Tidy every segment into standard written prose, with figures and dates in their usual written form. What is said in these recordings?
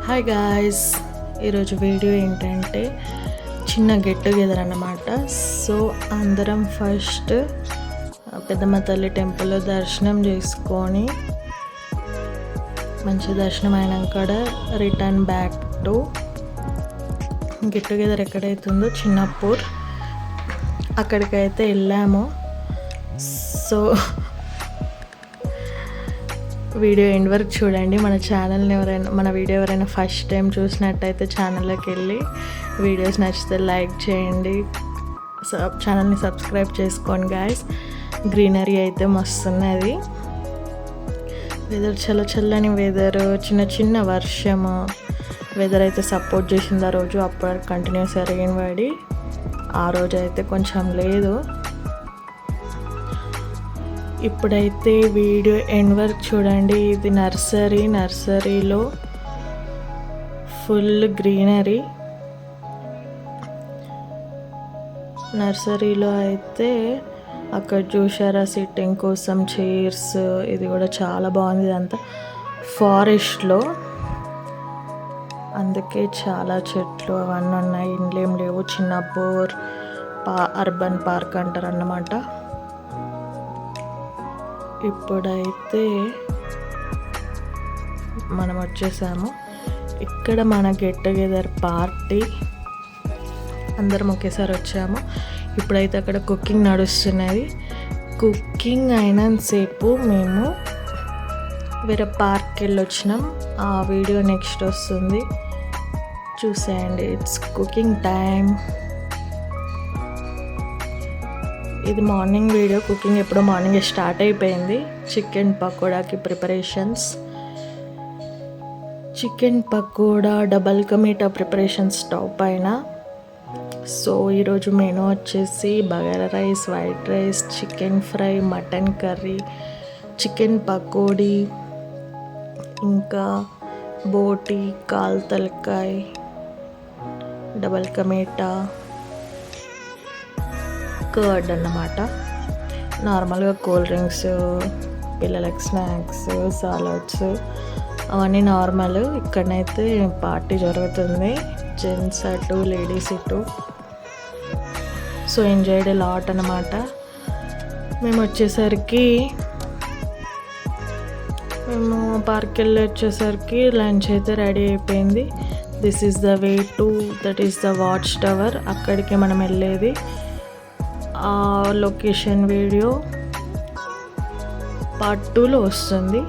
Hi guys, ఈరోజు video ఏంటంటే చిన్న గెట్ టుగెదర్ అన్నమాట. సో అందరం ఫస్ట్ పెద్దమ్మ తల్లి టెంపుల్లో దర్శనం చేసుకొని మంచి దర్శనం అయినాక return back to get together ఎక్కడైతుందో చిన్నపూర్ అక్కడికైతే వెళ్ళాము. సో వీడియో ఎండ్ వరకు చూడండి. మన వీడియో ఎవరైనా ఫస్ట్ టైం చూసినట్టయితే ఛానల్లోకి వెళ్ళి వీడియోస్ నచ్చితే లైక్ చేయండి, ఛానల్ని సబ్స్క్రైబ్ చేసుకోండి గాయస్. గ్రీనరీ అయితే మస్తున్నది. వెదర్ చల్లని వెదర్, చిన్న వర్షము వెదర్ అయితే సపోర్ట్ చేసింది ఆ రోజు. అప్పుడు కంటిన్యూస్గా రెయిన్ పడి ఆ రోజు అయితే కొంచెం లేదు. ఇప్పుడైతే వీడియో ఎండ్ వరకు చూడండి. ఇది నర్సరీలో ఫుల్ గ్రీనరీ. నర్సరీలో అయితే అక్కడ చూసారా సిట్టింగ్ కోసం చైర్స్, ఇది కూడా చాలా బాగుంది. ఇదంతా ఫారెస్ట్లో, అందుకే చాలా చెట్లు అవన్నీ ఉన్నాయి. ఇండ్లు ఏం లేవు. చిన్నపూర్ అర్బన్ పార్క్ అంటారు అన్నమాట. ఇప్పుడైతే మనం వచ్చేసాము. ఇక్కడ మన గెట్ టుగెదర్ పార్టీ అందరం ఒకేసారి వచ్చాము. ఇప్పుడైతే అక్కడ కుకింగ్ నడుస్తున్నది. కుకింగ్ అయినంతసేపు మేము వేరే పార్క్కి వెళ్ళి వచ్చినాం. ఆ వీడియో నెక్స్ట్ వస్తుంది, చూసేయండి. It's cooking time. ఇది మార్నింగ్ వీడియో. కుకింగ్ ఎప్పుడో మార్నింగ్ స్టార్ట్ అయిపోయింది. చికెన్ పకోడాకి ప్రిపరేషన్స్, చికెన్ పకోడా డబల్ కమీటా ప్రిపరేషన్ స్టవ్ పైన. సో ఈరోజు మెనూ వచ్చేసి bagara rice, white rice, chicken fry, mutton curry, chicken pakodi, ఇంకా బోటి, కాల్ తలకాయ, డబల్ కమీటా, కర్డ్ అన్నమాట. నార్మల్గా కూల్ డ్రింక్స్, పిల్లలకి స్నాక్స్, సాలడ్స్ అవన్నీ నార్మల్. ఇక్కడనైతే పార్టీ జరుగుతుంది. జెంట్స్ అటు, లేడీస్ ఇటు. సో ఎంజాయ్డ్ లాట్ అన్నమాట. మేము పార్క్కి వెళ్ళి వచ్చేసరికి లంచ్ అయితే రెడీ అయిపోయింది. This is the way to, that is the watch tower. అక్కడికి మనం వెళ్ళేది. ఆ లొకేషన్ వీడియో పార్ట్ 2లో వస్తుంది.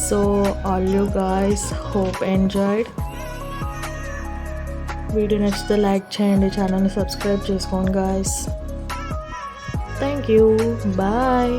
So all you guys hope enjoyed. Video నచ్చితే లైక్ చేయండి, ఛానల్ని సబ్స్క్రైబ్ చేసుకోండి గాయ్స్. Thank you, bye.